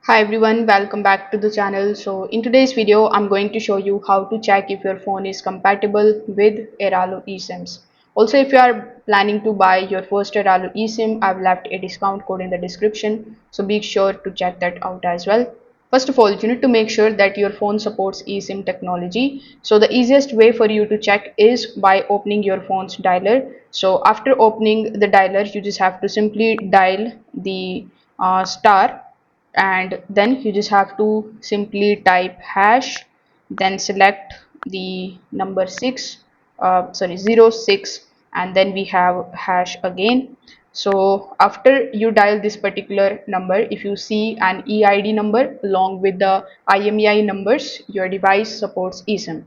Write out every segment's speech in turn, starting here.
Hi everyone, welcome back to the channel. So in today's video, I'm going to show you how to check if your phone is compatible with Airalo eSIMs. Also, if you are planning to buy your first Airalo eSIM, I've left a discount code in the description. So be sure to check that out as well. First of all, you need to make sure that your phone supports eSIM technology. So the easiest way for you to check is by opening your phone's dialer. So after opening the dialer, you just have to simply dial the star, and then you just have to simply type hash, then select the number 06, and then we have hash again. So after you dial this particular number, if you see an EID number along with the IMEI numbers, your device supports eSIM.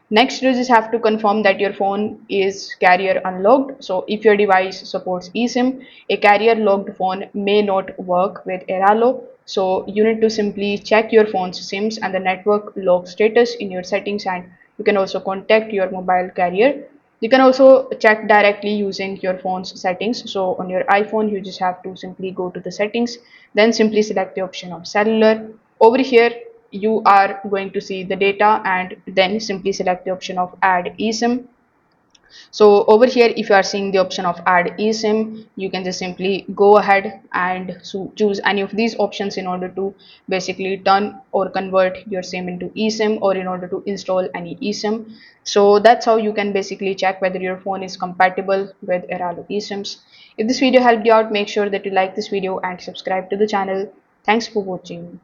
Next, you just have to confirm that your phone is carrier unlocked. So if your device supports eSIM, a carrier locked phone may not work with Airalo. So you need to simply check your phone's SIMs and the network lock status in your settings, and you can also contact your mobile carrier. You can also check directly using your phone's settings. So on your iPhone, you just have to simply go to the settings, then simply select the option of cellular. Over here, you are going to see the data, and then simply select the option of add eSIM. So over here, if you are seeing the option of add eSIM, you can just simply go ahead and choose any of these options in order to basically turn or convert your SIM into eSIM, or in order to install any eSIM. So that's how you can basically check whether your phone is compatible with Airalo eSIMs. If this video helped you out, make sure that you like this video and subscribe to the channel. Thanks for watching.